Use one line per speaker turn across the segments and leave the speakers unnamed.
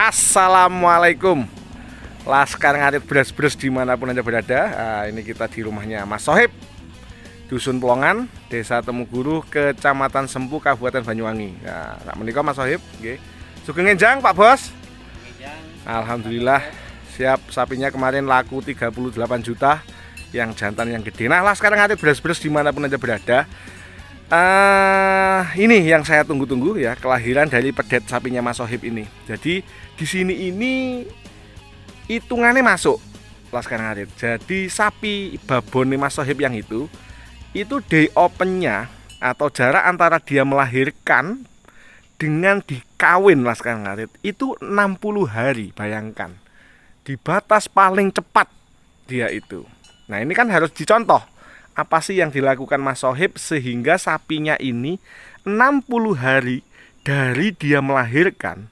Assalamualaikum Laskar Ngarit Bres-Bres dimanapun Anda berada. Ini kita di rumahnya Mas Sohib, Dusun Plongan, Desa Temuguru, Kecamatan Sempu, Kabupaten Banyuwangi. Nah, menikah Mas Sohib Sugeng enjang Pak Bos. Alhamdulillah siap. Sapinya kemarin laku 38 juta, yang jantan yang gede. Nah, Laskar Ngarit Bres-Bres dimanapun Anda berada, ini yang saya tunggu-tunggu ya, kelahiran dari pedet sapinya Mas Sohib ini. Jadi di sini ini hitungannya masuk Laskar Ngarit. Jadi sapi babon Mas Sohib yang itu day opennya atau jarak antara dia melahirkan dengan dikawin Laskar Ngarit itu 60 hari. Bayangkan, di batas paling cepat dia itu. Nah, ini kan harus dicontoh apa sih yang dilakukan Mas Sohib sehingga sapinya ini 60 hari dari dia melahirkan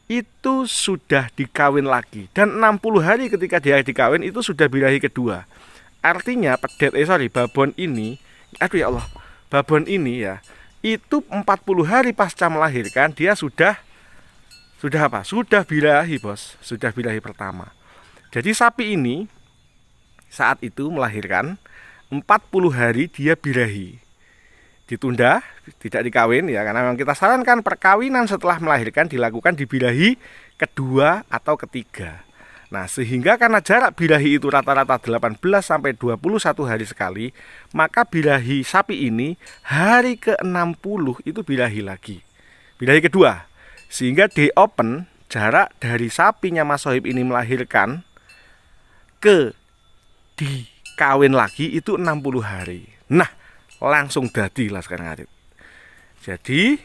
itu sudah dikawin lagi, dan 60 hari ketika dia dikawin itu sudah birahi kedua. Artinya babon ini, aduh ya Allah, babon ini ya, itu 40 hari pasca melahirkan dia sudah apa? Sudah birahi, Bos. Sudah birahi pertama. Jadi sapi ini saat itu melahirkan 40 hari dia birahi. Ditunda, tidak dikawin ya, karena memang kita sarankan perkawinan setelah melahirkan dilakukan di birahi kedua atau ketiga. Nah, sehingga karena jarak birahi itu rata-rata 18 sampai 21 hari sekali, maka birahi sapi ini hari ke-60 itu birahi lagi. Birahi kedua. Sehingga day open jarak dari sapinya Mas Sohib ini melahirkan ke dikawin lagi itu 60 hari. Nah, langsung dadi Laskar Ngarit. Jadi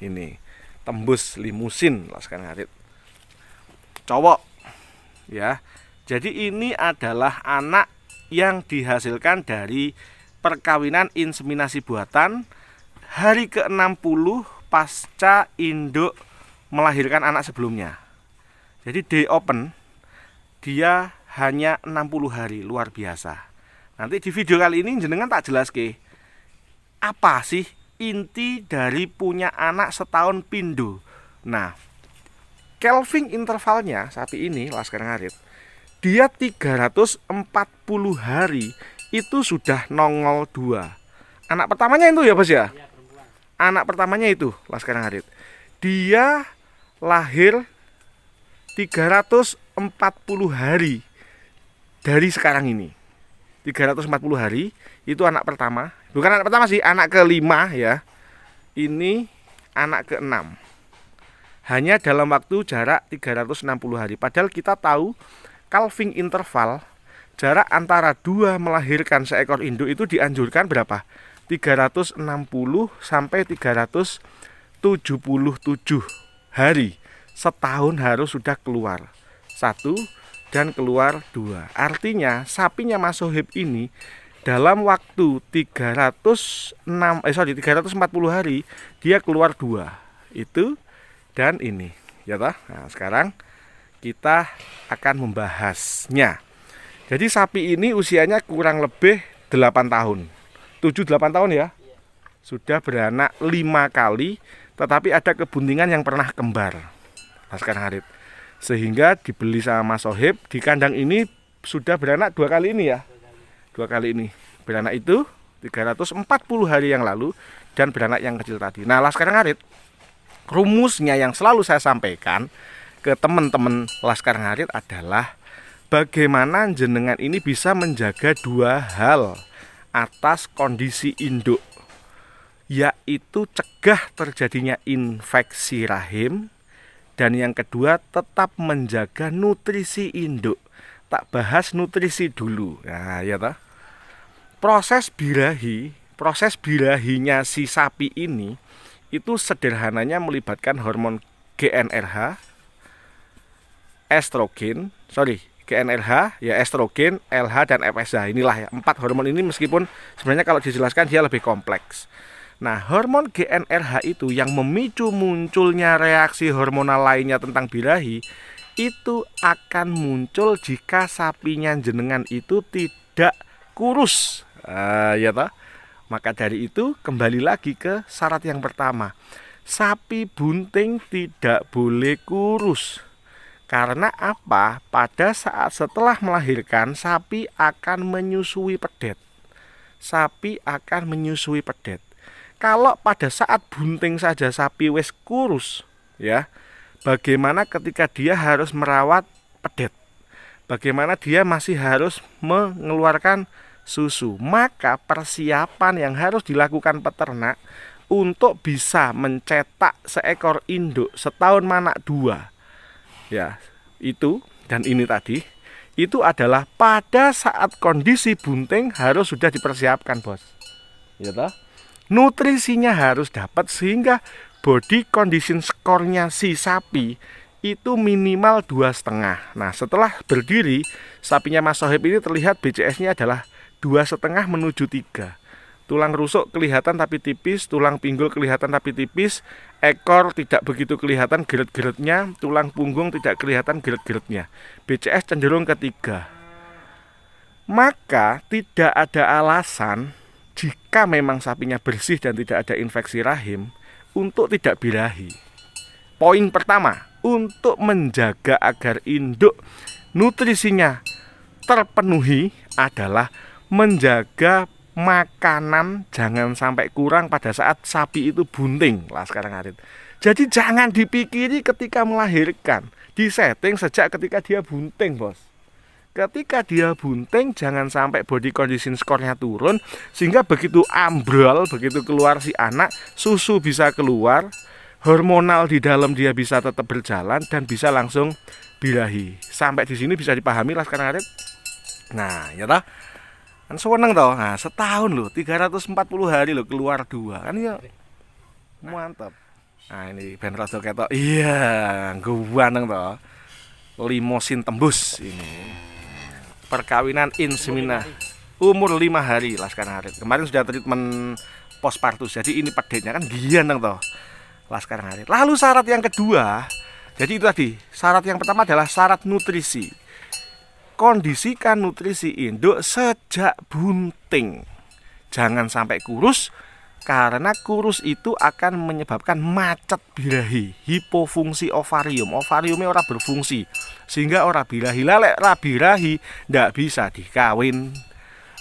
ini tembus limusin Laskar Ngarit. Cowok ya. Jadi ini adalah anak yang dihasilkan dari perkawinan inseminasi buatan hari ke-60 pasca induk melahirkan anak sebelumnya. Jadi day open dia hanya 60 hari, luar biasa. Nanti di video kali ini jenengan tak jelas apa sih inti dari punya anak setahun pindo. Nah, calving intervalnya sapi ini Laskar Ngarit, dia 340 hari itu sudah nongol 2. Anak pertamanya itu ya Bos ya? Anak pertamanya itu Laskar Ngarit, dia lahir 340 hari dari sekarang ini. 340 hari itu anak pertama. Bukan anak pertama sih, anak kelima ya. Ini anak ke-6. Hanya dalam waktu jarak 360 hari. Padahal kita tahu calving interval, jarak antara dua melahirkan seekor induk itu dianjurkan berapa? 360 sampai 377 hari. Setahun harus sudah keluar 1 dan keluar 2. Artinya sapinya Mas Sohib ini dalam waktu 340 hari dia keluar 2. Itu dan ini ya toh. Nah, sekarang kita akan membahasnya. Jadi sapi ini usianya kurang lebih 8 tahun. 7-8 tahun ya. Sudah beranak 5 kali, tetapi ada kebuntingan yang pernah kembar Laskar Ngarit. Sehingga dibeli sama Mas Sohib. Di kandang ini sudah beranak 2 kali ini ya. 2 kali ini beranak itu 340 hari yang lalu, dan beranak yang kecil tadi. Nah, Laskar Ngarit, rumusnya yang selalu saya sampaikan ke teman-teman Laskar Ngarit adalah bagaimana jenengan ini bisa menjaga 2 hal atas kondisi induk, yaitu cegah terjadinya infeksi rahim, dan yang kedua tetap menjaga nutrisi induk. Tak bahas nutrisi dulu. Nah, ya toh. Proses birahinya si sapi ini itu sederhananya melibatkan hormon GnRH, GnRH ya, estrogen, LH dan FSH. Inilah ya 4 hormon ini, meskipun sebenarnya kalau dijelaskan dia lebih kompleks. Nah, hormon GnRH itu yang memicu munculnya reaksi hormonal lainnya tentang birahi itu akan muncul jika sapinya jenengan itu tidak kurus. Ya toh? Maka dari itu kembali lagi ke syarat yang pertama. sapi bunting tidak boleh kurus. Karena apa? Pada saat setelah melahirkan, sapi akan menyusui pedet. Sapi akan menyusui pedet. Kalau pada saat bunting saja sapi wis kurus, ya, bagaimana ketika dia harus merawat pedet? Bagaimana dia masih harus mengeluarkan susu? Maka persiapan yang harus dilakukan peternak untuk bisa mencetak seekor induk setahun manak 2, ya, itu dan ini tadi itu adalah pada saat kondisi bunting harus sudah dipersiapkan, bos, ya toh. Nutrisinya harus dapat sehingga body condition score-nya si sapi itu minimal 2,5. Nah, setelah berdiri sapinya Mas Sohib ini terlihat BCS-nya adalah 2,5 menuju 3. Tulang rusuk kelihatan tapi tipis, tulang pinggul kelihatan tapi tipis, ekor tidak begitu kelihatan geret-geretnya, tulang punggung tidak kelihatan geret-geretnya. BCS cenderung ke 3. Maka tidak ada alasan jika memang sapinya bersih dan tidak ada infeksi rahim untuk tidak birahi. Poin pertama, untuk menjaga agar induk nutrisinya terpenuhi adalah menjaga makanan jangan sampai kurang pada saat sapi itu bunting lah sekarang Arit. Jadi jangan dipikiri ketika melahirkan, disetting sejak ketika dia bunting, bos. Ketika dia bunting jangan sampai body condition score-nya turun sehingga begitu ambrol, begitu keluar si anak, susu bisa keluar, hormonal di dalam dia bisa tetap berjalan dan bisa langsung birahi. Sampai di sini bisa dipahami lah sekarang Arit. Nah, ya toh. Kan seneng toh. Nah, setahun loh, 340 hari loh keluar 2. Kan ya mantap. Nah, ini ben rada ketok. Iya, ganteng toh. Limosin tembus ini. Perkawinan insemina. Umur 5 hari lah sekarang Arit. Kemarin sudah treatment postpartus. Jadi ini pedenya kan ganteng toh. Lah sekarang Arit. Lalu syarat yang kedua, jadi itu tadi. Syarat yang pertama adalah syarat nutrisi. Kondisikan nutrisi induk sejak bunting. Jangan sampai kurus, karena kurus itu akan menyebabkan macet birahi, hipofungsi ovarium. Ovariumnya ora berfungsi, sehingga ora birahi. Lelek ora birahi ndak bisa dikawin.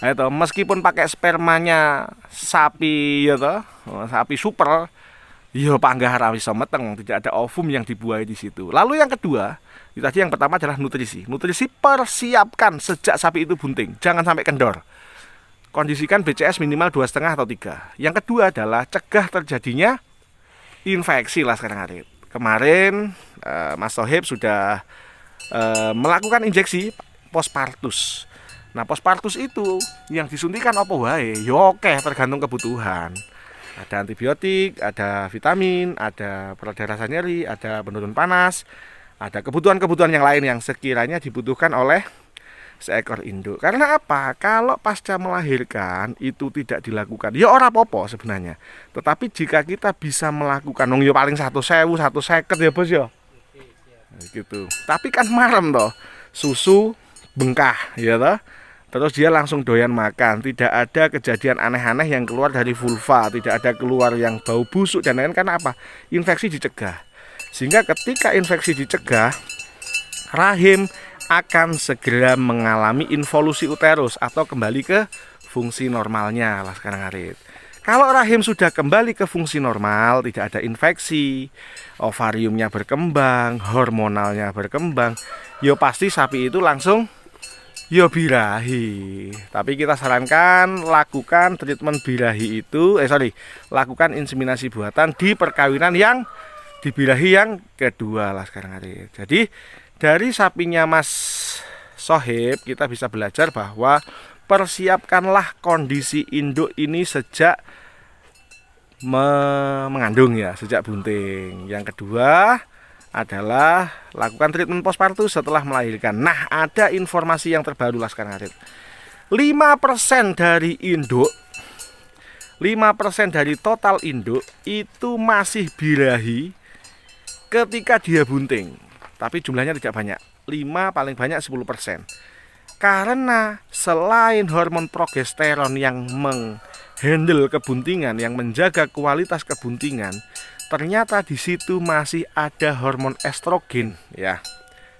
Itu meskipun pakai spermanya sapi ya toh, sapi super, ya panggah ra iso meteng, tidak ada ovum yang dibuahi di situ. Lalu yang kedua, itu tadi yang pertama adalah nutrisi. Nutrisi persiapkan sejak sapi itu bunting, jangan sampai kendor. Kondisikan BCS minimal 2,5 atau 3. Yang kedua adalah cegah terjadinya infeksi lah sekarang Arit. Kemarin Mas Sohib sudah melakukan injeksi postpartus. Nah, postpartus itu yang disuntikan apa wae? Yo oke, tergantung kebutuhan. Ada antibiotik, ada vitamin, ada peredar rasa nyeri, ada penurun panas, ada kebutuhan-kebutuhan yang lain yang sekiranya dibutuhkan oleh seekor induk. Karena apa? Kalau pasca melahirkan itu tidak dilakukan, ya ora apa-apa sebenarnya. Tetapi jika kita bisa melakukan, ya paling 1.000, 1.50 ya bos ya. Nah, gitu. Tapi kan marem toh, susu bengkah, ya toh. Terus dia langsung doyan makan. Tidak ada kejadian aneh-aneh yang keluar dari vulva, tidak ada keluar yang bau busuk dan lain-lain. Karena apa? Infeksi dicegah. Sehingga ketika infeksi dicegah, rahim akan segera mengalami involusi uterus atau kembali ke fungsi normalnya lah sekarang Arit. Kalau rahim sudah kembali ke fungsi normal, tidak ada infeksi, ovariumnya berkembang, hormonalnya berkembang, yo pasti sapi itu langsung yo birahi. Tapi kita sarankan lakukan treatment birahi itu, lakukan inseminasi buatan di perkawinan yang di birahi yang kedua lah sekarang hari. Jadi dari sapinya Mas Sohib kita bisa belajar bahwa persiapkanlah kondisi induk ini sejak mengandung ya, sejak bunting. Yang kedua adalah lakukan treatment postpartus setelah melahirkan. Nah, ada informasi yang terbaru lah sekarang Arit. 5% dari induk, 5% dari total induk itu masih birahi ketika dia bunting. Tapi jumlahnya tidak banyak, 5 paling banyak 10%. Karena selain hormon progesteron yang menghandle kebuntingan, yang menjaga kualitas kebuntingan, ternyata di situ masih ada hormon estrogen ya.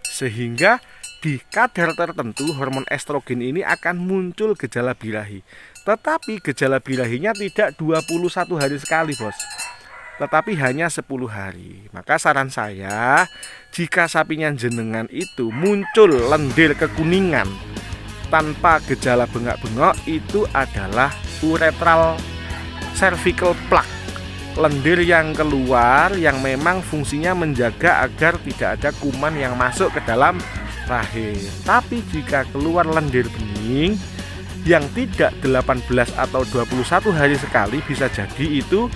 Sehingga di kadar tertentu hormon estrogen ini akan muncul gejala birahi. Tetapi gejala birahinya tidak 21 hari sekali, Bos. Tetapi hanya 10 hari. Maka saran saya, jika sapinya jenengan itu muncul lendir kekuningan tanpa gejala bengak-bengok, itu adalah uretral cervical plaque, lendir yang keluar yang memang fungsinya menjaga agar tidak ada kuman yang masuk ke dalam rahim. Tapi jika keluar lendir bening yang tidak 18 atau 21 hari sekali, bisa jadi itu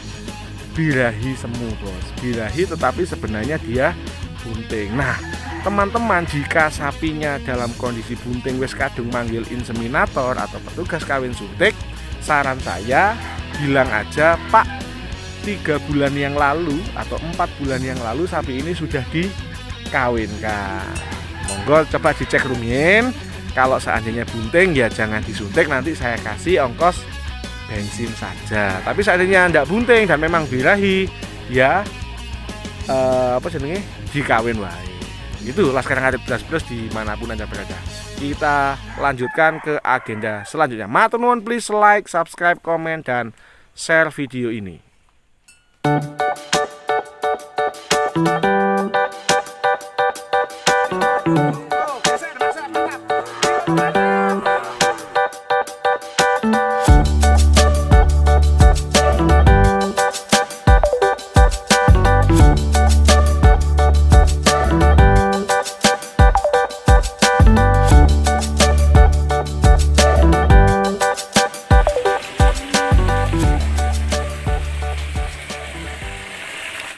birahi semu, Bos. Birahi tetapi sebenarnya dia bunting. Nah, teman-teman, jika sapinya dalam kondisi bunting wis kadung manggil inseminator atau petugas kawin suntik, saran saya bilang aja, Pak, 3 bulan yang lalu atau 4 bulan yang lalu sapi ini sudah dikawinkan. Monggo coba dicek rumiyin. Kalau seandainya bunting ya jangan disuntik, nanti saya kasih ongkos bensin saja. Tapi seandainya tidak bunting dan memang birahi, ya dikawin wae. Itu Laskar Ngarit Blas Blas dimanapun Anda berada. Kita lanjutkan ke agenda selanjutnya. Matur nuwun, please like, subscribe, komen, dan share video ini.